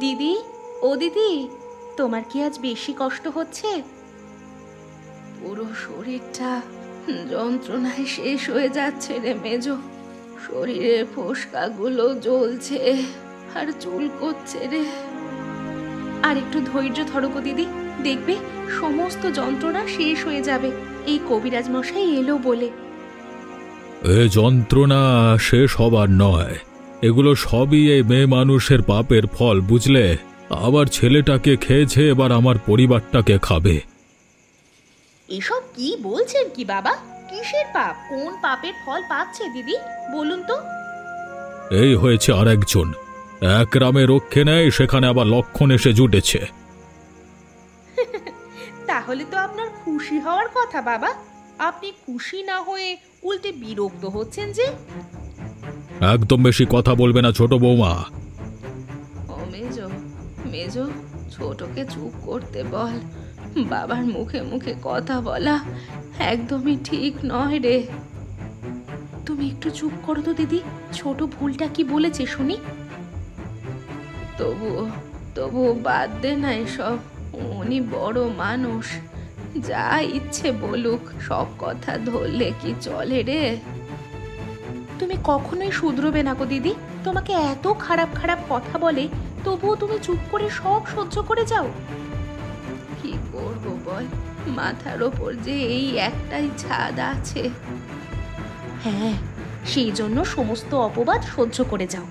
দিদি, ও দিদি, তোমার কি আজ বেশি কষ্ট হচ্ছে? পুরো শরীরটা যন্ত্রণায় শেষ হয়ে যাচ্ছে রে মেজো। শরীরের ফোসকাগুলো জ্বলছে আর চুলকোচ্ছে রে। আর একটু ধৈর্য ধরো গো দিদি, দেখবে সমস্ত যন্ত্রণা শেষ হয়ে যাবে। এই কবিরাজ মশাই এলো বলে। এ যন্ত্রণা শেষ হবার নয়, এগুলো সবই এই মেয়ে মানুষের পাপের ফল, বুঝলে? আবার ছেলেটাকে খেয়েছে, এবার আমার পরিবারটাকে খাবে। এসব কি বলছেন কি বাবা? কিসের পাপ? কোন পাপের ফল পাচ্ছে দিদি, বলুন তো? এই হয়েছে আর একজন, এক গ্রামে রক্ষে নেয়, সেখানে আবার লক্ষণ এসে জুটেছে। তাহলে তো আপনার খুশি হওয়ার কথা বাবা। আপনি খুশি না হয়ে উল্টে বিরক্ত হচ্ছেন যে। একদম বেশি কথা বলবে না ছোট বৌমা। ও মেজো, মেজো, ছোটকে চুপ করতে বল। বাবার মুখে মুখে কথা বলা একদমই ঠিক নয় রে। তুমি একটু চুপ করো তো দিদি, ছোট ভুলটা কি বলেছে শুনি। তবুও বাদ দে না এসব। উনি বড় মানুষ, যা ইচ্ছে বলুক, সব কথা ধরলে কি চলে রে? তুমি কখনোই শুধরোবে না গো দিদি। তোমাকে এত খারাপ খারাপ কথা বলে, তবুও তুমি চুপ করে সব সহ্য করে যাও। কি করবো বল, মাথার ওপর যে এই একটাই ছাদ আছে। হ্যাঁ, সেই জন্য সমস্ত অপবাদ সহ্য করে যাও।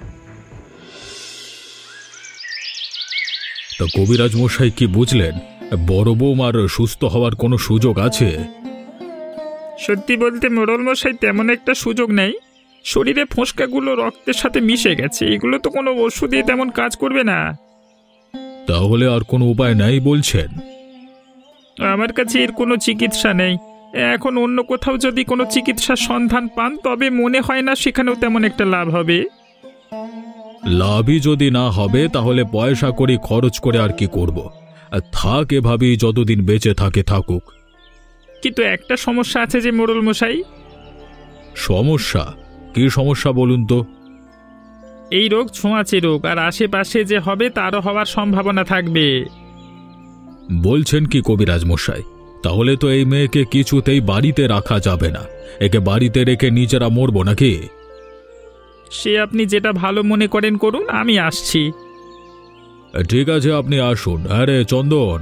তা কবিরাজ মশাই কি বুঝলেন? বড় বৌমার সুস্থ হওয়ার কোনো সুযোগ আছে? সত্যি বলতে মোড়ল মশাই, তেমন একটা সুযোগ নেই। শরীরে ফোঁসকাগুলো রক্তের সাথে মিশে গেছে, এগুলো তো কোনো ওষুধই তেমন কাজ করবে না। তাহলে আর কোনো উপায় নাই বলছেন? আমার কাছে এর কোনো চিকিৎসা নেই। এখন অন্য কোথাও যদি কোনো চিকিৎসার সন্ধান পান, তবে মনে হয় না সেখানেও তেমন একটা লাভ হবে। লাভই যদি না হবে, তাহলে পয়সা করে খরচ করে আর কি করব? থাক এভাবেই, যতদিন বেঁচে থাকে থাকুক। কিন্তু একটা সমস্যা আছে যে মোড়ল মশাই। সমস্যা? কি সমস্যা বলুন তো? এই রোগ ছোঁয়াচে রোগ, আর আশেপাশে যে হবে তারও হওয়ার সম্ভাবনা থাকবে। বলছেন কি কবিরাজ মশাই? তাহলে তো এই মেয়েকে কিছুতেই বাড়িতে রাখা যাবে না। একে বাড়িতে রেখে নিজেরা মরবো নাকি? সে আপনি যেটা ভালো মনে করেন করুন, আমি আসছি। ঠিক আছে, আপনি আসুন। আরে চন্দন,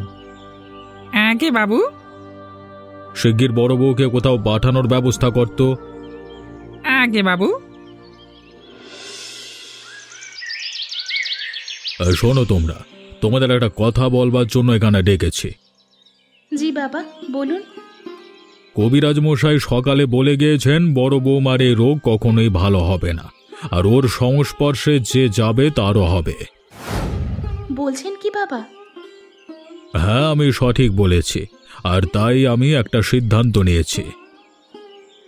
আগে বাবু। শিগগির বড় বউকে কোথাও পাঠানোর ব্যবস্থা করত। আগে বাবু। শোনো, তোমাদের একটা কথা বলবার জন্য এখানে ডেকেছি। জি বাবা, বলুন। কবিরাজ মশাই সকালে বলে গিয়েছেন বড় বৌমার এই রোগ কখনোই ভালো হবে না, আর ওর সংস্পর্শে যে যাবে তারও হবে। বলছেন কি বাবা? হ্যাঁ, আমি সঠিক বলেছি। আর তাই আমি একটা সিদ্ধান্ত নিয়েছি।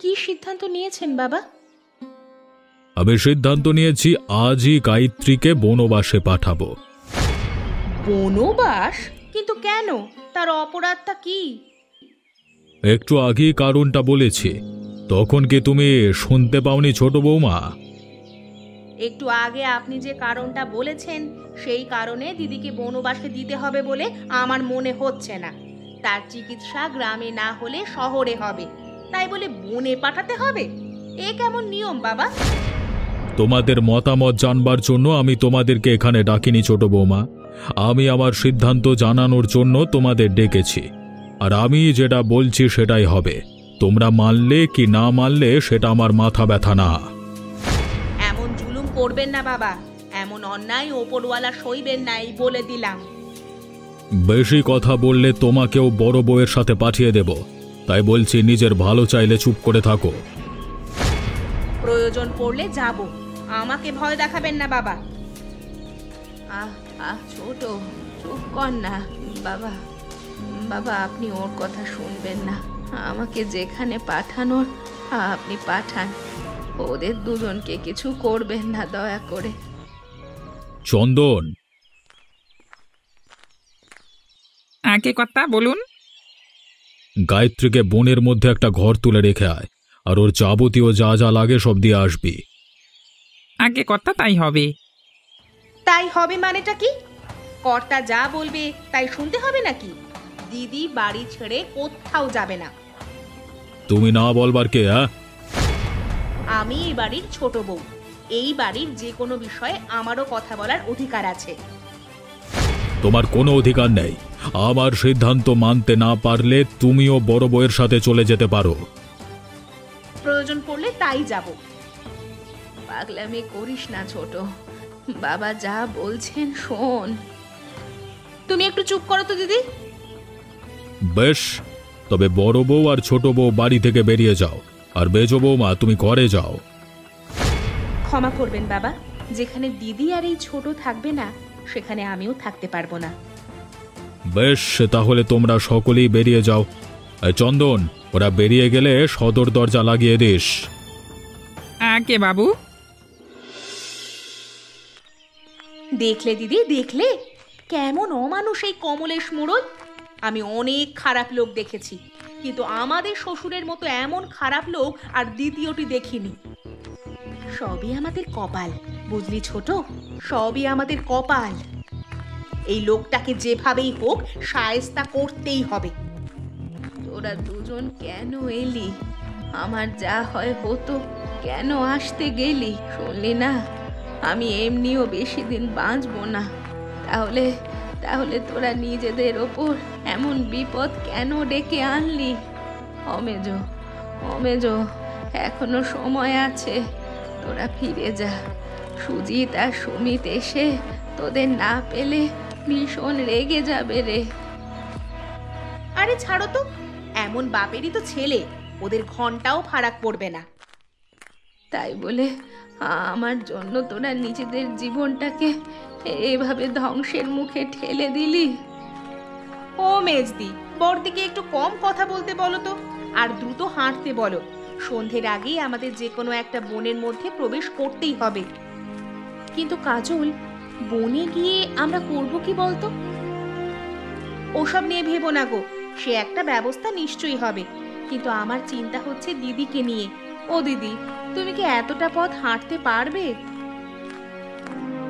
কি সিদ্ধান্ত নিয়েছেন বাবা? আমি সিদ্ধান্ত নিয়েছি আজই গায়ত্রীকে বনবাসে পাঠাবো। বনবাস? কিন্তু কেন? তার অপরাধটা কি? একটু আগেই কারণটা বলেছি, তখন কি তুমি শুনতে পাওনি ছোট বৌমা? একটু আগে আপনি যে কারণটা বলেছেন, সেই কারণে দিদিকে বনবাসে দিতে হবে বলে আমার মনে হচ্ছে না। তার চিকিৎসা গ্রামে না হলে শহরে হবে, তাই বলে বনে পাঠাতে হবে? এ কেমন নিয়ম বাবা? তোমাদের মতামত জানবার জন্য আমি তোমাদেরকে এখানে ডাকিনি ছোট বৌমা। আমি আমার সিদ্ধান্ত জানানোর জন্য তোমাদের ডেকেছি। আর আমি যেটা বলছি সেটাই হবে। তোমরা মানলে কি না মানলে সেটা আমার মাথা ব্যথা না। এমন জুলুম করবেন না বাবা, এমন অন্যায় ওপরওয়ালা সইবেন না, এই বলে দিলাম। বেশি কথা বললে তোমাকেও বড় বউয়ের সাথে পাঠিয়ে দেব। তাই বলছি, নিজের ভালো চাইলে চুপ করে থাকো। প্রয়োজন পড়লে যাব, আমাকে ভয় দেখাবেন না বাবা। ছোট, চুপ কর না বাবা। বাবা, আপনি ওর কথা শুনবেন না। আমাকে যেখানে পাঠানোর আপনি পাঠান। ওদের দুজনকে কিছু করবেন না দয়া করে। চন্দন, আগে কথা বলুন। গায়ত্রীকে বনের মধ্যে একটা ঘর তুলে রেখে আয়, আর ওর যাবতীয় যা যা লাগে সব দিয়ে আসবি। আগে কথা তাই হবে। তাই হবে মানেটা কি? কর্তা যা বলবে তাই শুনতে হবে নাকি? দিদি বাড়ি ছেড়ে কোথাও যাবে না। তুমি না বলবার কে? আমি এই বাড়ির ছোট বউ। এই বাড়ির যে কোনো বিষয়ে আমারও কথা বলার অধিকার আছে। তোমার কোনো অধিকার নেই। আমার সিদ্ধান্ত মানতে না পারলে তুমিও বড় বউয়ের সাথে চলে যেতে পারো। প্রয়োজন পড়লে তাই যাব। পাগলামি করিস না ছোট, বাবা যা বলছেন শোন। তুমি একটু চুপ করো তো দিদি। বেশ, তবে বড় বউ আর ছোট বউ বাড়ি থেকে বেরিয়ে যাও, আর মেজো বৌমা তুমি ঘরে যাও। ক্ষমা করবেন বাবা, যেখানে দিদি আর এই ছোট থাকবে না সেখানে আমিও থাকতে পারবো না। বেশ, তাহলে তোমরা সকলেই বেরিয়ে যাও। চন্দন, ওরা বেরিয়ে গেলে সদর দরজা লাগিয়ে দিস। কে বাবু? দেখলে দিদি, দেখলে কেমন অমানুষ এই কমলেশ মোড়ল। আমি অনেক খারাপ লোক দেখেছি, কিন্তু আমাদের শ্বশুরের মতো এমন খারাপ লোক আর দ্বিতীয়টি দেখিনি। সবই আমাদের কপাল, বুঝলি ছোট, সবই আমাদের কপাল। এই লোকটাকে যেভাবেই হোক শায়েস্তা করতেই হবে। তোরা দুজন কেন এলি? আমার যা হয় হতো, কেন আসতে গেলি? শুনলি না, আমি এমনিও বেশি দিন বাঁচবো না। তাহলে তাহলে তোরা নিজেদের ওপর এমন বিপদ কেন ডেকে আনলি? অমেজ, অমেজ, এখনো সময় আছে, তোরা ফিরে যা। সুজিত আর সুমিত এসে তোদের না পেলে ভীষণ রেগে যাবে রে। আরে ছাড়ো তো, এমন বাপেরই তো ছেলে, ওদের ঘন্টাও ফারাক পড়বে না। তাই বলে আমার জন্য তোরা নিজেদের জীবনটাকে এভাবে ধ্বংসের মুখে ঠেলে দিলি? ও মেজদি, বড়দিকে একটু কম কথা বলতে বলো তো, আর দ্রুত হাঁটতে বলো। সন্ধ্যের আগেই আমাদের যে কোনো একটা বনের মধ্যে প্রবেশ করতেই হবে। কিন্তু কাজল, বনে গিয়ে আমরা করব কি বলতো? ওসব নিয়ে ভেবো না গো, সে একটা ব্যবস্থা নিশ্চয়ই হবে। কিন্তু আমার চিন্তা হচ্ছে দিদিকে নিয়ে। ও দিদি, তুমি কি এতটা পথ হাঁটতে পারবে?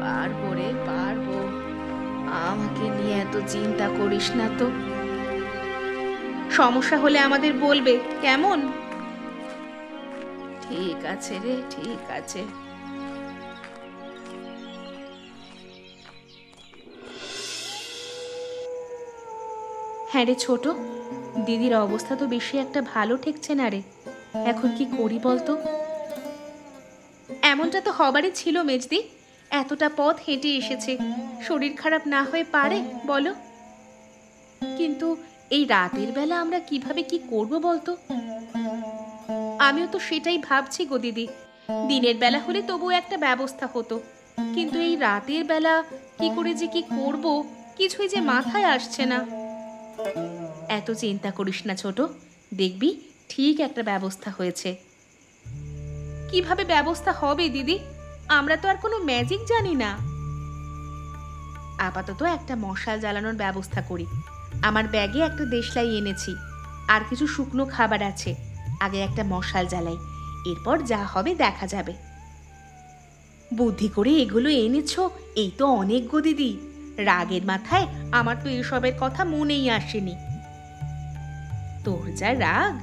পারবো রে, পারবো। আমাকে নিয়ে এত চিন্তা করিস না তো। সমস্যা হলে আমাদের বলবে, কেমন? ঠিক আছে রে, ঠিক আছে। হ্যাঁ রে ছোট, দিদির অবস্থা তো বেশি একটা ভালো ঠেকছে না রে। এখন কি করি বলতো? এমনটা তো হবারই ছিল মেজদি, এতটা পথ হেঁটে এসেছে, শরীর খারাপ না হয়ে পারে বলো? কিন্তু এই রাতের বেলা আমরা কিভাবে কি করব বলতো? আমিও তো সেটাই ভাবছি গো দিদি। দিনের বেলা হলে তবু একটা ব্যবস্থা হতো, কিন্তু এই রাতের বেলা কি করে যে কি করব কিছুই যে মাথায় আসছে না। এত চিন্তা করিস না ছোট, দেখবি ঠিক একটা ব্যবস্থা হয়েছে। কিভাবে ব্যবস্থা হবে দিদি? আমরা তো আর কোনো ম্যাজিক জানি না। আপাতত একটা মশাল জ্বালানোর ব্যবস্থা করি। আমার ব্যাগে একটা দেশলাই এনেছি, আর কিছু শুকনো খাবার আছে। আগে একটা মশাল জ্বালাই, এরপর যা হবে দেখা যাবে। বুদ্ধি করে এগুলো এনেছো, এই তো অনেক গো দিদি। রাগের মাথায় আমার তো এসবের কথা মনেই আসেনি। তোর যা রাগ,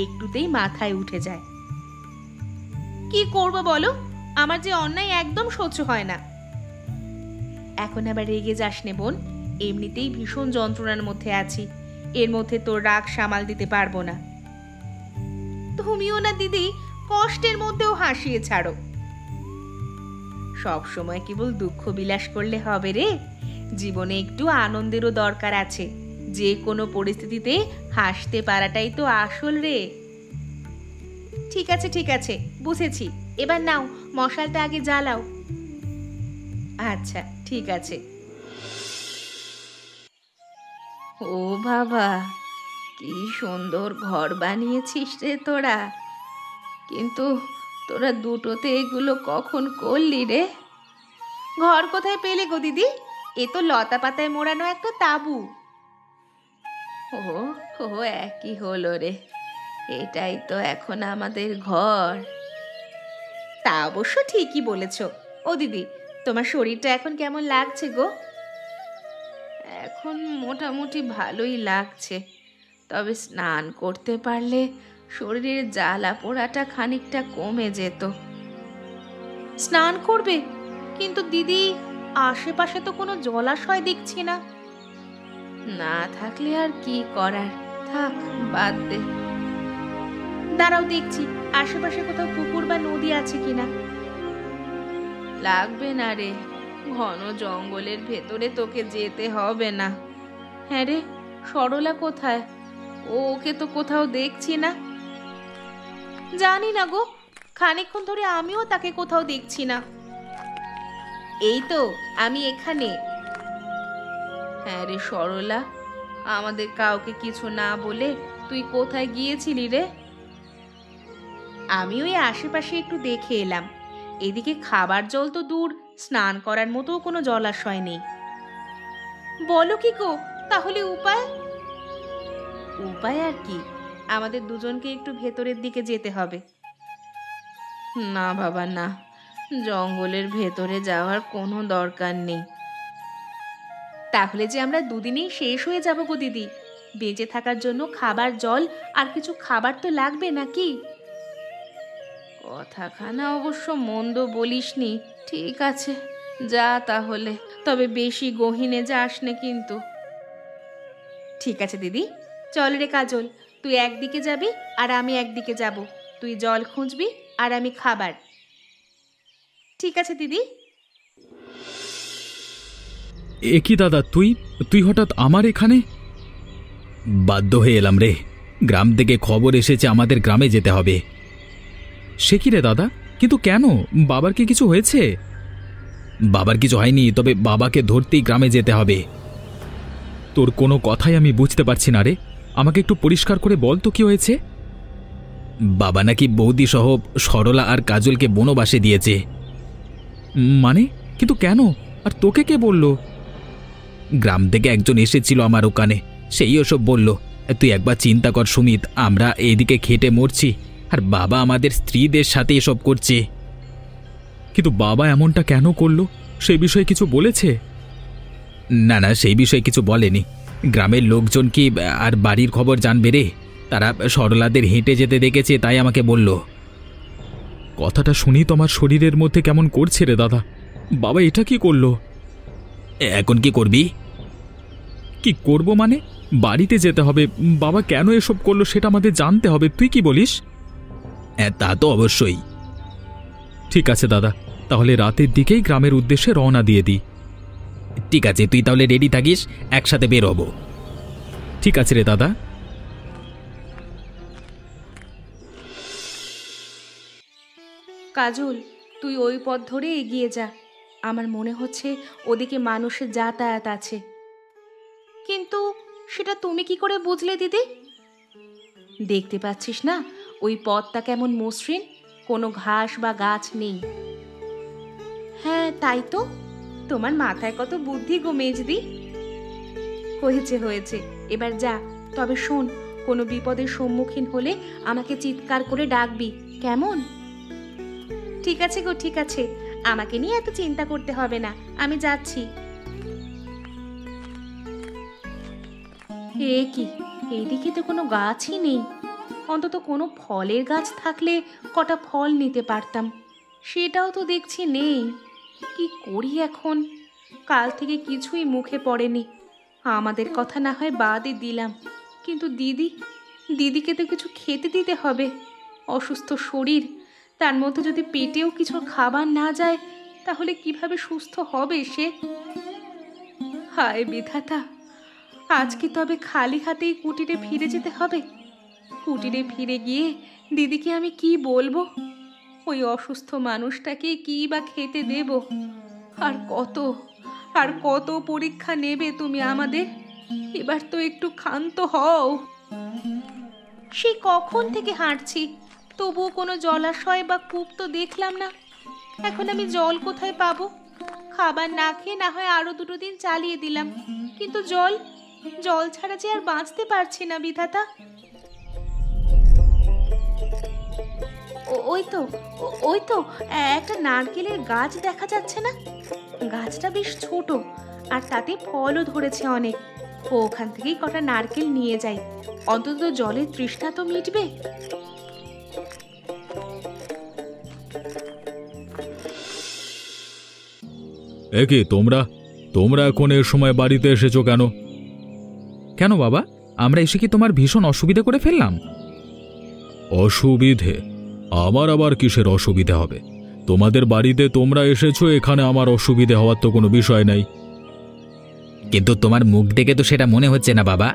একটুতেই মাথায় উঠে যায়। কি করব বলো, আমার যে অন্যায় একদম সহ্য হয় না। এখন আবার রেগে যাস নে বোন, এমনিতেই ভীষণ যন্ত্রণার মধ্যে আছি, এর মধ্যে তোর রাগ সামাল দিতে পারবো না। তুমিও না দিদি কষ্টের মধ্যেও হাসিয়ে ছাড়ো। সব সময় কেবল দুঃখ বিলাস করলে হবে রে? জীবনে একটু আনন্দেরও দরকার আছে। যে কোনো পরিস্থিতিতে হাসতে পারাটাই তো আসল রে। ঠিক আছে ঠিক আছে, বুঝেছি। এবার নাও, মশালটা আগে জ্বালাও। আচ্ছা ঠিক আছে। ও বাবা, কি সুন্দর ঘর বানিয়েছিস রে তোরা। কিন্তু তোরা দুটোতে এগুলো কখন করলি রে? ঘর কোথায় পেলে গো দিদি? এ তো লতা পাতায় মোড়ানো একটা তাঁবু। ও ও, একই হলো রে। এটাই তো এখন আমাদের ঘর। তা অবশ্য ঠিকই বলেছ। ও দিদি, তোমার শরীরটা এখন কেমন লাগছে গো? এখন মোটামুটি ভালোই লাগছে, তবে স্নান করতে পারলে শরীরের জ্বালা পোড়াটা খানিকটা কমে যেত। স্নান করবে? কিন্তু দিদি, আশেপাশে তো কোনো জলাশয় দেখছি না। না থাকলে আর কি করার, থাক, বাদ দে। দাঁড়াও, দেখছি আশেপাশে কোথাও পুকুর বা নদী আছে কিনা। লাগবে না রে, ঘন জঙ্গলের ভেতরে তোকে যেতে হবে না। হ্যাঁ রে, সরলা কোথায়? ওকে তো কোথাও দেখছি না। জানি না গো, খানিকক্ষণ ধরে আমিও তাকে কোথাও দেখছি না। এই তো, আমি এখানে। হ্যাঁ রে সরলা, আমাদের কাউকে কিছু না বলে তুই কোথায় গিয়েছিলি রে? আমি ওই আশেপাশে একটু দেখে এলাম। এদিকে খাবার জল তো দূর, স্নান করার মতো কোনো জলাশয় নেই। বলো কি গো, তাহলে উপায়? উপায় আর কি, আমাদের দুজনকে একটু ভেতরের দিকে যেতে হবে। না বাবা না, জঙ্গলের ভেতরে যাওয়ার কোনো দরকার নেই। তাহলে যে আমরা দুদিনেই শেষ হয়ে যাব গো দিদি। বেঁচে থাকার জন্য খাবার জল আর কিছু খাবার তো লাগবে নাকি? কথাখানা অবশ্য মন্দ বলিসনি। ঠিক আছে, যা তাহলে, তবে বেশি গহীনে যাস নে কিন্তু। ঠিক আছে দিদি, চল রে কাজল, তুই একদিকে যাবি আর আমি একদিকে যাব। তুই জল খুঁজবি আর আমি খাবার। ঠিক আছে দিদি। এ কি দাদা, তুই তুই হঠাৎ আমার এখানে? বাধ্য হয়ে এলাম রে, গ্রাম থেকে খবর এসেছে আমাদের গ্রামে যেতে হবে। সে কি রে দাদা, কিন্তু কেন? বাবার কি কিছু হয়েছে? বাবার কিছু হয়নি, তবে বাবাকে ধরতেই গ্রামে যেতে হবে। তোর কোনো কথাই আমি বুঝতে পারছি না রে, আমাকে একটু পরিষ্কার করে বল তো কি হয়েছে। বাবা নাকি বৌদি সহ সরলা আর কাজলকে বনবাসে দিয়েছে। মানে? কিন্তু কেন? আর তোকে কে বলল? গ্রাম থেকে একজন এসেছিল আমার ওখানে, সেই ওসব বলল। তুই একবার চিন্তা কর সুমিত, আমরা এইদিকে খেটে মরছি আর বাবা আমাদের স্ত্রীদের সাথে এসব করছে। কিন্তু বাবা এমনটা কেন করলো, সেই বিষয়ে কিছু বলেছে? না না, সেই বিষয়ে কিছু বলেনি। গ্রামের লোকজন কি আর বাড়ির খবর জানবে রে? তারা সরলাদের হেঁটে যেতে দেখেছে, তাই আমাকে বলল। কথাটা শুনি তোমার শরীরের মধ্যে কেমন করছে রে দাদা। বাবা এটা কি করলো? এখন কি করবি? কি করব মানে? বাড়িতে যেতে হবে। বাবা কেন এসব করলো সেটা আমাদের জানতে হবে। তুই কি বলিস? তা তো অবশ্যই। ঠিক আছে দাদা, তাহলে রাতের দিকেই গ্রামের উদ্দেশ্যে রওনা দিয়ে দিই। ঠিক আছে, তুই তাহলে রেডি থাকিস, একসাথে বের হব। ঠিক আছে রে দাদা। কাজল, তুই ওই পথ ধরে এগিয়ে যা। আমার মনে হচ্ছে ওদিকে মানুষের যাতায়াত আছে। কিন্তু সেটা তুমি কি করে বুঝলে দিদি? দেখতে পাচ্ছিস না ওই পথটা কেমন মসৃণ, কোনো ঘাস বা গাছ নেই। হ্যাঁ তাই তো, তোমার মাথায় কত বুদ্ধি গো মেজদি। হয়েছে হয়েছে, এবার যা। তবে শোন, কোনো বিপদের সম্মুখীন হলে আমাকে চিৎকার করে ডাকবি, কেমন? ঠিক আছে গো, ঠিক আছে, আমাকে নিয়ে এত চিন্তা করতে হবে না, আমি যাচ্ছি। এ কি, এইদিকে তো কোনো গাছই নেই। অন্তত কোনো ফলের গাছ থাকলে কটা ফল নিতে পারতাম, সেটাও তো দেখছি নেই। কি করি এখন? কাল থেকে কিছুই মুখে পড়েনি। আমাদের কথা না হয় বাদই দিলাম, কিন্তু দিদিকে তো কিছু খেতে দিতে হবে। অসুস্থ শরীর, তার মধ্যে যদি পেটেও কিছু খাবার না যায় তাহলে কিভাবে সুস্থ হবে সে? হায় বিধাতা, আজকে তবে খালি হাতেই কুটিরে ফিরে যেতে হবে। কুটিরে ফিরে গিয়ে দিদিকে আমি কি বলবো? ওই অসুস্থ মানুষটাকে কি বা খেতে দেব? আর কত পরীক্ষা নেবে তুমি আমাদের? এবার তো একটু ক্ষান্ত হও। সে কখন থেকে হাঁটছি, তবুও কোনো জলাশয় বা কূপ তো দেখলাম না। এখন আমি জল কোথায় পাবো? খাবার না খেয়ে না হয় আরো 2 দিন চালিয়ে দিলাম, কিন্তু জল ছাড়া যে আর বাঁচতে পারছি না বিধাতা। ওই তো একটা নারকেলের গাছ দেখা যাচ্ছে না? গাছটা বেশ ছোট, আর তাতে ফলও ধরেছে অনেক। ওখান থেকেই কটা নারকেল নিয়ে যাই, অন্তত জলের তৃষ্ণা তো মিটবে। কি তোমরা তোমরা এখন এ সময় বাড়িতে এসেছো কেন? কেন বাবা, আমরা এসে কি তোমার ভীষণ অসুবিধা করে ফেললাম? অসুবিধে? আমার আবার কিসের অসুবিধে হবে? তোমাদের বাড়িতে তোমরা এসেছো, এখানে আমার অসুবিধে হওয়ার তো কোনো বিষয় নাই। কিন্তু তোমার মুখ দেখে তো সেটা মনে হচ্ছে না বাবা।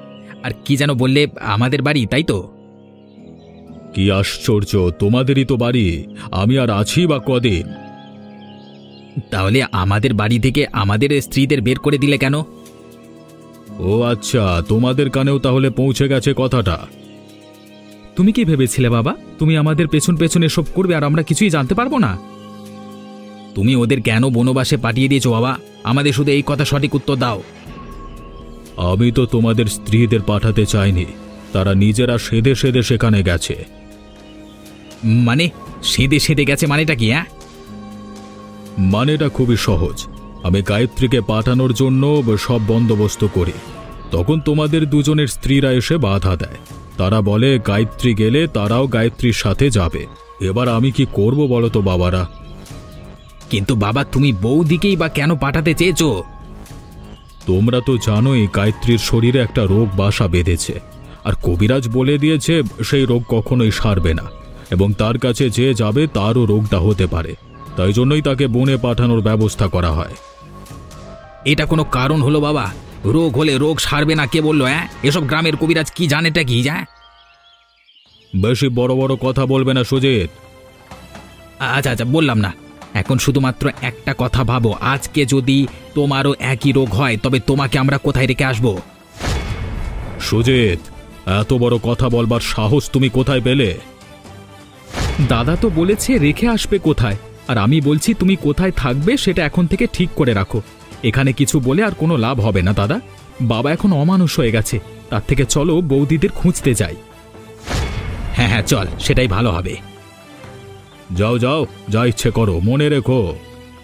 আর কি যেন বললে, আমাদের বাড়ি, তাই তো? কি আশ্চর্য, তোমাদেরই তো বাড়ি, আমি আর আছি বা কদিন? তাহলে আমাদের বাড়ি থেকে আমাদের স্ত্রীদের বের করে দিলে কেন? ও আচ্ছা, তোমাদের কানেও তাহলে পৌঁছে গেছে কথাটা। তুমি কি ভেবেছিলে বাবা, তুমি আমাদের পেছন পেছন এসব করবে আর আমরা কিছুই জানতে পারবো না? তুমি ওদের কেন বনবাসে পাঠিয়ে দিয়েছো বাবা? আমাদের শুধু এই কথা সঠিক উত্তর দাও। আমি তো তোমাদের স্ত্রীদের পাঠাতে চাইনি, তারা নিজেরা সেধে সেধে সেখানে গেছে। মানে সেদে সেদে গেছে মানেটা কি? মানেটা খুবই সহজ। আমি গায়ত্রীকে পাঠানোর জন্য সব বন্দোবস্ত করি, তখন তোমাদের দুজনের স্ত্রীরা এসে বাধা দেয়। তারা বলে গায়ত্রী গেলে তারাও গায়ত্রীর সাথে যাবে। এবার আমি কি করব বলো তো বাবারা? কিন্তু বাবা, তুমি বৌদিকেই বা কেন পাঠাতে চেয়েছো? তোমরা তো জানোই গায়ত্রীর শরীরে একটা রোগ বাসা বেঁধেছে, আর কবিরাজ বলে দিয়েছে সেই রোগ কখনোই সারবে না, এবং তার কাছে যে যাবে তারও রোগটা হতে পারে। তাই জন্যই তাকে বনে পাঠানোর ব্যবস্থা করা হয়। এটা কোনো কারণ হলো বাবা? রোগ হলে রোগ সারবে না কে বললো? এসব গ্রামের কবিরাজ কি জানেটা কি যায়? বেশি বড় বড় কথা বলবে না সুজিত। আচ্ছা আচ্ছা, বললাম না। এখন শুধুমাত্র একটা কথা ভাবো, আজকে যদি তোমারও একই রোগ হয় তবে তোমাকে আমরা কোথায় রেখে আসবো? সুজিত, এত বড় কথা বলবার সাহস তুমি কোথায় পেলে? দাদা তো বলেছে রেখে আসবে কোথায়, আর আমি বলছি তুমি কোথায় থাকবে সেটা এখন থেকে ঠিক করে রাখো। এখানে কিছু বলে আর কোনো লাভ হবে না দাদা। বাবা এখন অমানুষ হয়ে গেছে, তার থেকে চলো বৌদিদের খুঁজতে যাই। হ্যাঁ হ্যাঁ চল, সেটাই ভালো হবে। যাও যাও, যা ইচ্ছে করো, মনে রেখো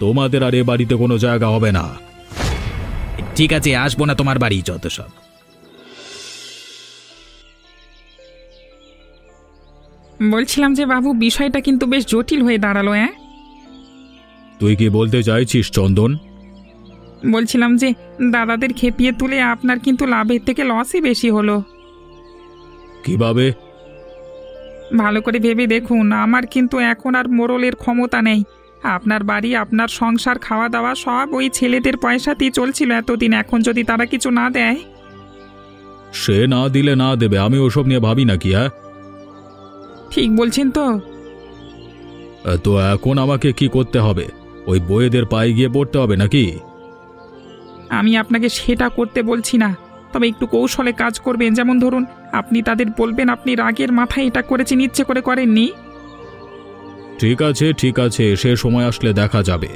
তোমাদের আর এ বাড়িতে কোনো জায়গা হবে না। ঠিক আছে, আসবো না তোমার বাড়ি যত সব। বলছিলাম যে বাবু, বিষয়টা কিন্তু বেশ জটিল হয়ে দাঁড়ালো। তুই কি বলতে চাইছিস চন্দন? বলছিলাম যে দাদাদের খেপিয়ে তুলে আপনার কিন্তু লাভের থেকে লসই বেশি হলো। কিভাবে? ভালো করে ভেবে দেখুন, আমার কিন্তু এখন আর মোড়লের ক্ষমতা নেই। আপনার বাড়ি, আপনার সংসার, খাওয়া দাওয়া সব ওই ছেলেদের পয়সাতেই চলছিল এতদিন। এখন যদি তারা কিছু না দেয়? সে না দিলে না দেবে, আমি ওসব নিয়ে ভাবি নাকি। ঠিক বলছেন তো? তো এখন আমাকে কি করতে হবে? ওই বইয়েদের পায়ে গিয়ে পড়তে হবে নাকি? আমি আপনাকে সেটা করতে বলছি না, তবে একটু কৌশলে কাজ করবেন। যেমন ধরুন, আপনি তাদের বলবেন আপনি রাগের মাথায় এটা করেছেন, ইচ্ছে করে করেননি। ঠিক আছে ঠিক আছে, সে সময় আসলে দেখা যাবে।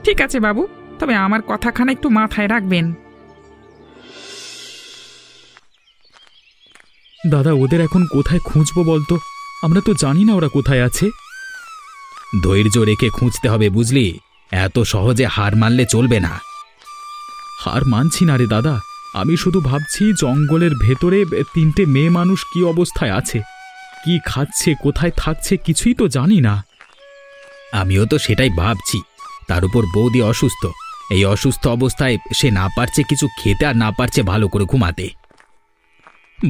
ঠিক আছে বাবু, তবে আমার কথাখানা একটু মাথায় রাখবেন। দাদা, ওদের এখন কোথায় খুঁজবো বলতো? আমরা তো জানি না ওরা কোথায় আছে। ধৈর্য রেখে খুঁজতে হবে, বুঝলি? এত সহজে হার মানলে চলবে না। হার মানছি না রে দাদা, আমি শুধু ভাবছি জঙ্গলের ভেতরে তিনটে মেয়ে মানুষ কি অবস্থায় আছে, কি খাচ্ছে, কোথায় থাকছে, কিছুই তো জানি না। আমিও তো সেটাই ভাবছি। তার উপর বৌদি অসুস্থ। এই অসুস্থ অবস্থায় সে না পারছে কিছু খেতে আর না পারছে ভালো করে ঘুমাতে।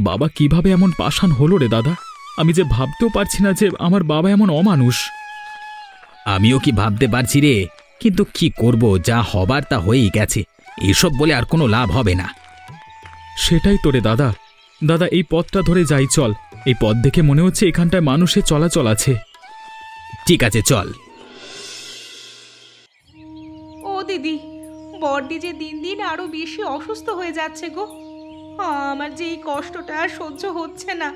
বাবা কিভাবে এমন পাষাণ হলো রে দাদা? আমি যে ভাবতেও পারছি না যে আমার বাবা এমন অমানুষ। আমিও কি ভাবতে পারছি রে, কিন্তু কি করব, যা হবার তা হয়েই গেছে। এসব বলে আর কোনো লাভ হবে না। সেটাই তো রে দাদা। দাদা, এই পথটা ধরে যাই, চল। এই পথ দেখে মনে হচ্ছে এখানটায় মানুষের চলাচল আছে। ঠিক আছে, চল। ও দিদি, বড়দি যে দিন দিন আরো বেশি অসুস্থ হয়ে যাচ্ছে গো। আমার যে এই কষ্টটা আর সহ্য হচ্ছে না।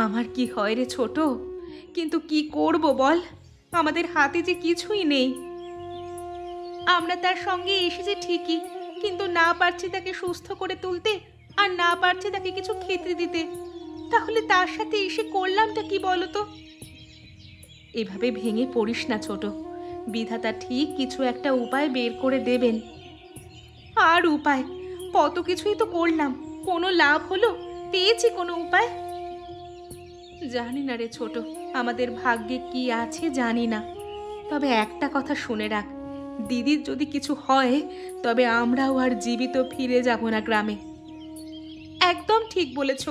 আমার কি হয় রে ছোট, কিন্তু কি করব বল, আমাদের হাতে যে কিছুই নেই। আমরা তার সঙ্গে এসেছি ঠিকই, কিন্তু না পারছি তাকে সুস্থ করে তুলতে, আর না পারছি তাকে কিছু খেতে দিতে। তাহলে তার সাথে এসে করলামটা কি বলতো? এভাবে ভেঙে পড়িস না ছোট, বিধাতা ঠিক কিছু একটা উপায় বের করে দেবেন। আর উপায়? কত কিছুই তো করলাম, কোনো লাভ হলো? পেয়েছি কোনো উপায়? জানি না রে ছোট, আমাদের ভাগ্যে কি আছে জানি না। তবে একটা কথা শুনে রাখ, দিদির যদি কিছু হয় তবে আমরাও আর জীবিত ফিরে যাব না গ্রামে। একদম ঠিক বলেছ।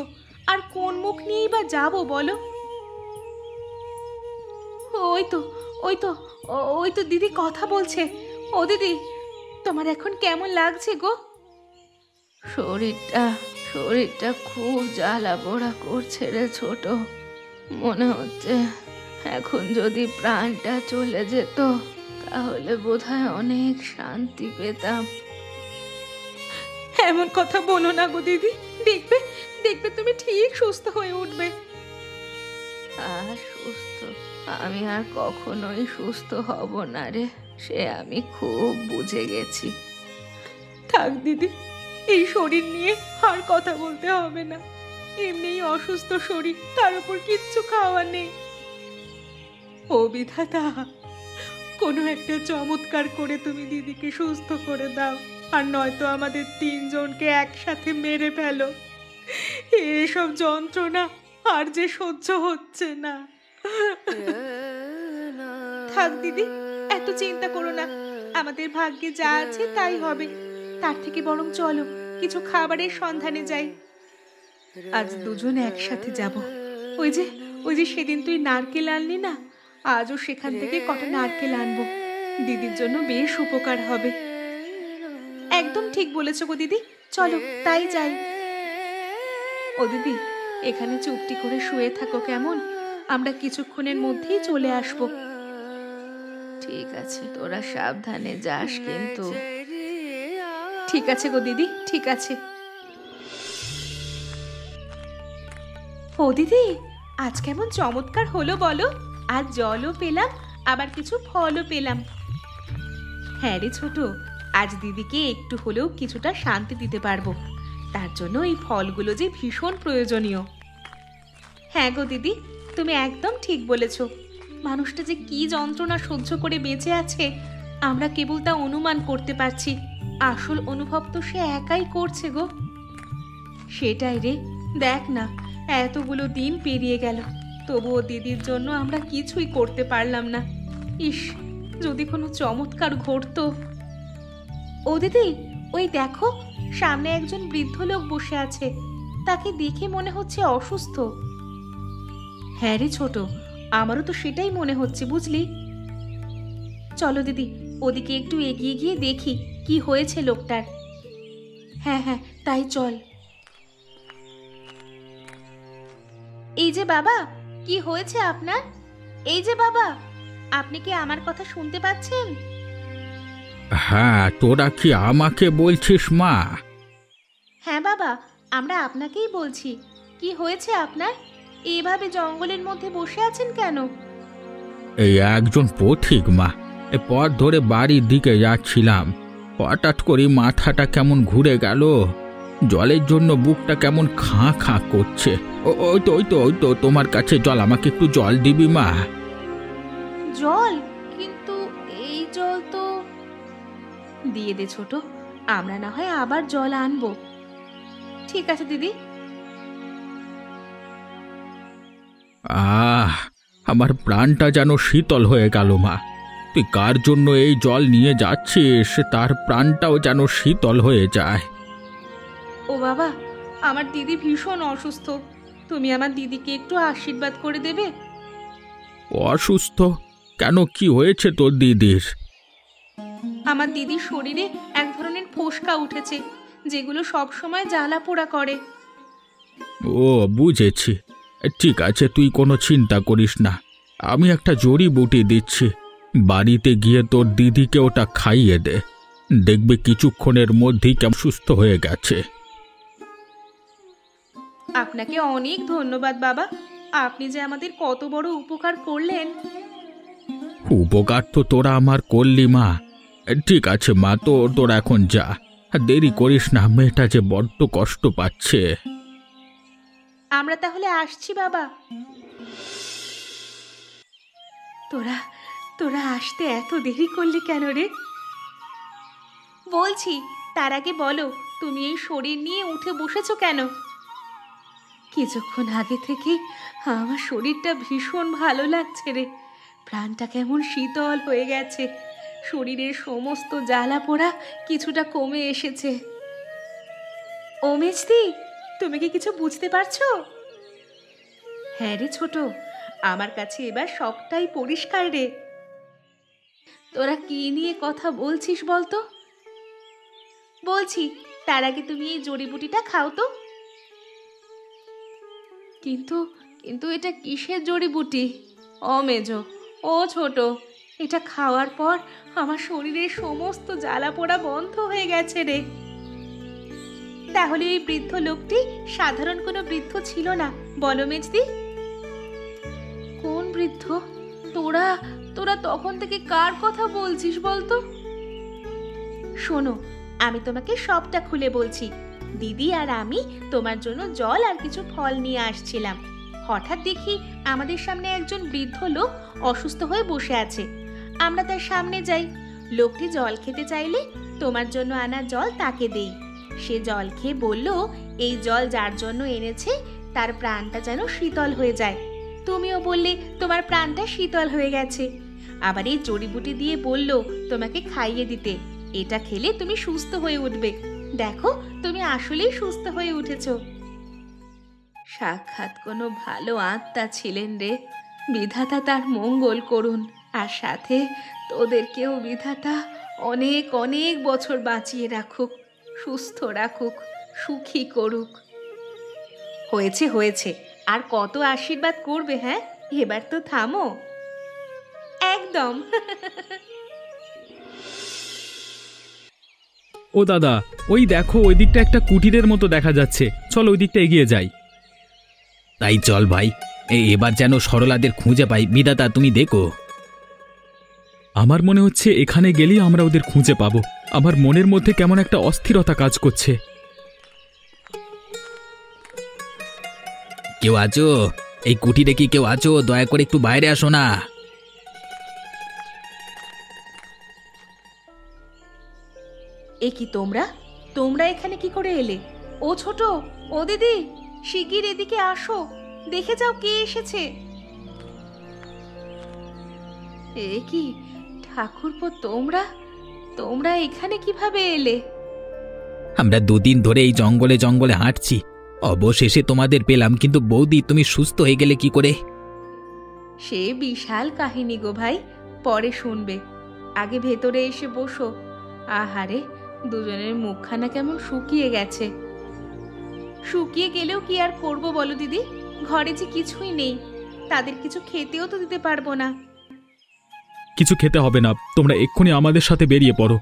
আর কোন মুখ নিয়েই বা যাবো বলো? ওই তো ওই তো ওই তো দিদি কথা বলছে। ও দিদি, তোমার এখন কেমন লাগছে গো? শরীরটা খুব জ্বালা পোড়া করছে রে ছোট। মনে হচ্ছে এখন যদি প্রাণটা চলে যেত তাহলে বোধহয় অনেক শান্তি পেতাম। এমন কথা বলো না গো দিদি, দেখবে দেখবে তুমি ঠিক সুস্থ হয়ে উঠবে। আর সুস্থ? আমি আর কখনোই সুস্থ হব না রে, সে আমি খুব বুঝে গেছি। থাক দিদি, এই শরীর নিয়ে আর কথা বলতে হবে না। এমনিই অসুস্থ শরীর, তার উপর কিচ্ছু খাওয়া নেই। ও বিধাতা, কোনো একটা চমৎকার করে তুমি দিদিকে সুস্থ করে দাও, আর নয়তো আমাদের তিনজনকে একসাথে মেরে ফেলো। এসব যন্ত্রণা আর যে সহ্য হচ্ছে না। থাক দিদি, এত চিন্তা করো না, আমাদের ভাগ্যে যা আছে তাই হবে। তার থেকে বরং চলো কিছু খাবারের সন্ধানে যাই। আজ দুজন একসাথে যাব। ওই যে সেদিন তুই নারকেল আনলি না, আজও সেখান থেকে কটা নারকেল আনবো, দিদির জন্য বেশ উপকার হবে। একদম ঠিক বলেছো গো দিদি, চলো তাই যাই। ও দিদি, এখানে চুপটি করে শুয়ে থাকো কেমন? আমরা কিছুক্ষণের মধ্যেই চলে আসব। ঠিক আছে, তোরা সাবধানে যাস কিন্তু। ঠিক আছে গো দিদি, ঠিক আছে। ও দিদি, আজ কেমন চমৎকার হলো বলো? আজ জলও পেলাম, আবার কিছু ফলও পেলাম। হ্যাঁ রে ছোট, আজ দিদিকে একটু হলেও কিছুটা শান্তি দিতে পারবো। তার জন্য এই ফলগুলো যে ভীষণ প্রয়োজনীয়। হ্যাঁ গো দিদি, তুমি একদম ঠিক বলেছ। মানুষটা যে কি যন্ত্রণা সহ্য করে বেঁচে আছে আমরা কেবল তা অনুমান করতে পারছি, আসল অনুভব তো সে একাই করছে গো। সেটাই রে, দেখ না, এতগুলো দিন পেরিয়ে গেল, তবুও দিদির জন্য আমরা কিছুই করতে পারলাম না। ইস, যদি কোনো চমৎকার ঘটতো। ও দিদি, ওই দেখো, সামনে একজন বৃদ্ধ লোক বসে আছে, তাকে দেখে মনে হচ্ছে অসুস্থ। হ্যাঁ রে ছোট, আমারও তো সেটাই মনে হচ্ছে বুঝলি। চলো দিদি, ওদিকে একটু এগিয়ে গিয়ে দেখি কি হয়েছে লোকটার। হ্যাঁ হ্যাঁ, তাই চল। এই যে বাবা, কি হয়েছে আপনার? এই যে বাবা, আপনি কি আমার কথা শুনতে পাচ্ছেন? হ্যাঁ, তোরা কি আমাকে বলছিস মা? হ্যাঁ বাবা, আমরা আপনাকেই বলছি। কি হয়েছে আপনার? এইভাবে জঙ্গলের মধ্যে বসে আছেন কেন? এই একজন পথিক মা, এ পথ ধরে বাড়ির দিকে যাচ্ছিলাম, হঠাৎ করে মাথাটা কেমন ঘুরে গেল, জলের জন্য বুকটা কেমন খাঁ খাঁ করছে। ওই তো তোমার কাছে জল, আমাকে একটু জল দিবি মা? জল? কিন্তু এই জল তো। দিয়ে দে ছোট, আমরা না হয় আবার জল আনবো। ঠিক আছে দিদি। আমার প্রাণটা যেন শীতল হয়ে গেল মা। তুই কার জন্য এই জল নিয়ে যাচ্ছিস তার প্রাণটাও যেন শীতল হয়ে যায়। ও বাবা, আমার দিদি ভীষণ অসুস্থ, তুমি আমার দিদিকে একটু আশীর্বাদ করে দেবে? অসুস্থ কেন? কি হয়েছে তোর দিদির? আমার দিদির শরীরে এক ধরনের ফোসকা উঠেছে, যেগুলো সব সময় জ্বালা পোড়া করে। ও বুঝেছি, ঠিক আছে, তুই কোনো চিন্তা করিস না, আমি একটা জড়িবুটি দিচ্ছি, বাড়িতে গিয়ে তোর দিদিকে ওটা খাইয়ে দে, দেখবে কিছুক্ষণের মধ্যেই কেমন সুস্থ হয়ে গেছে। আপনাকে অনেক ধন্যবাদ বাবা, আপনি যে আমাদের কত বড় উপকার করলেন। উপকার তো তোরা আমার করলি মা। ঠিক আছে মা, তোরা এখন যা, দেরি করিস না, মেয়েটা যে বড্ড কষ্ট পাচ্ছে। আমরা তাহলে আসছি বাবা। তোরা তোরা আসতে এত দেরি করলি কেন রে? বলছি, তার আগে বলো, তুমি এই শরীর নিয়ে উঠে বসেছো কেন? কিছুক্ষণ আগে থেকে আমার শরীরটা ভীষণ ভালো লাগছে রে। প্রাণটা কেমন শীতল হয়ে গেছে, শরীরের সমস্ত জ্বালা পোড়া কিছুটা কমে এসেছে। ও মেজদি, তুমি কি কিছু বুঝতে পারছো? হ্যাঁ রে ছোট, আমার কাছে এবার সবটাই পরিষ্কার রে। তোরা কি নিয়ে কথা বলছিস বলতো? বলছি, তার আগে তুমি এই জড়িবুটিটা খাও তো। কিন্তু কিন্তু এটা কিসের জড়িবুটি? ও মেজো, ও ছোট, এটা খাওয়ার পর আমার শরীরের সমস্ত জ্বালা পোড়া বন্ধ হয়ে গেছে রে। তাহলে এই বৃদ্ধ লোকটি সাধারণ কোনো বৃদ্ধ ছিল না, বলো মেজদি? কোন বৃদ্ধ? তোরা তোরা তখন থেকে কার কথা বলছিস বলতো? শোনো, আমি তোমাকে সবটা খুলে বলছি। দিদি আর আমি তোমার জন্য জল আর কিছু ফল নিয়ে আসছিলাম। হঠাৎ দেখি আমাদের সামনে একজন বৃদ্ধ লোক অসুস্থ হয়ে বসে আছে। আমরা তার সামনে যাই। লোকটি জল খেতে চাইলে তোমার জন্য আনা জল তাকে দেই। সে জল খেয়ে বলল, এই জল যার জন্য এনেছে তার প্রাণটা যেন শীতল হয়ে যায়। তুমিও বললে তোমার প্রাণটা শীতল হয়ে গেছে। আবার এই জড়িবুটি দিয়ে বলল তোমাকে খাইয়ে দিতে, এটা খেলে তুমি সুস্থ হয়ে উঠবে। দেখো, তুমি আসলেই সুস্থ হয়ে উঠেছ। সাক্ষাৎ কোনো ভালো আত্মা ছিলেন রে। বিধাতা তার মঙ্গল করুন, আর সাথে তোদেরকেও বিধাতা অনেক অনেক বছর বাঁচিয়ে রাখুক, সুস্থ রাখুক, সুখী করুক। হয়েছে হয়েছে, আর কত আশীর্বাদ করবে? হ্যাঁ, এবার তো থামো একদম। ও দাদা, ওই দেখো ওই দিকটা একটা কুটিরের মতো দেখা যাচ্ছে, চল ওই দিকটা এগিয়ে যাই। তাই চল ভাই, এবার যেন সরলাদের খুঁজে পাই। বিধাতা তুমি দেখো। আমার মনে হচ্ছে এখানে গেলেই আমরা ওদের খুঁজে পাবো। আমার মনের মধ্যে কেমন একটা অস্থিরতা কাজ করছে। কেউ আছো? এই কুটিরে কি কেউ আছো? দয়া করে একটু বাইরে আসো না। এ কি, তোমরা তোমরা এখানে কি করে এলে? ও ছোট, ও দিদি, শিগগির এদিকে আসো, দেখে যাও কে এসেছে। এ কি ঠাকুরপো, তোমরা তোমরা এখানে কিভাবে এলে? আমরা দুদিন ধরে এই জঙ্গলে জঙ্গলে হাঁটছি, অবশেষে তোমাদের পেলাম। কিন্তু বৌদি, তুমি সুস্থ হয়ে গেলে কি করে? সে বিশাল কাহিনী গো ভাই, পরে শুনবে। আগে ভেতরে এসে বসো। আহারে, দুজনের মুখখানা কেমন শুকিয়ে গেছে। শুকিয়ে গেলেও কি আর করবো বলো দিদি? ঘরে যে কিছুই নেই, তাদের কিছু খেতেও তো দিতে পারবো না। কিছু খেতে হবে না, তোমরা এক্ষুনি আমাদের সাথে বেরিয়ে পড়ো।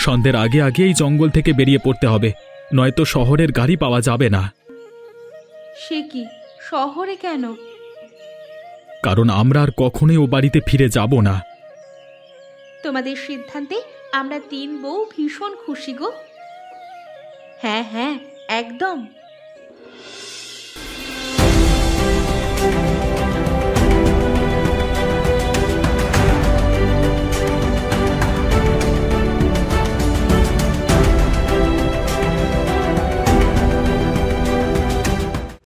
সন্ধ্যের আগে আগে এই জঙ্গল থেকে বেরিয়ে পড়তে হবে, নয়তো শহরের গাড়ি পাওয়া যাবে না। সে কি, শহরে কেন? কারণ আমরা আর কখনোই ও বাড়িতে ফিরে যাব না। তোমাদের সিদ্ধান্তে আমরা তিন বউ ভীষণ খুশি গো। হ্যাঁ হ্যাঁ, একদম।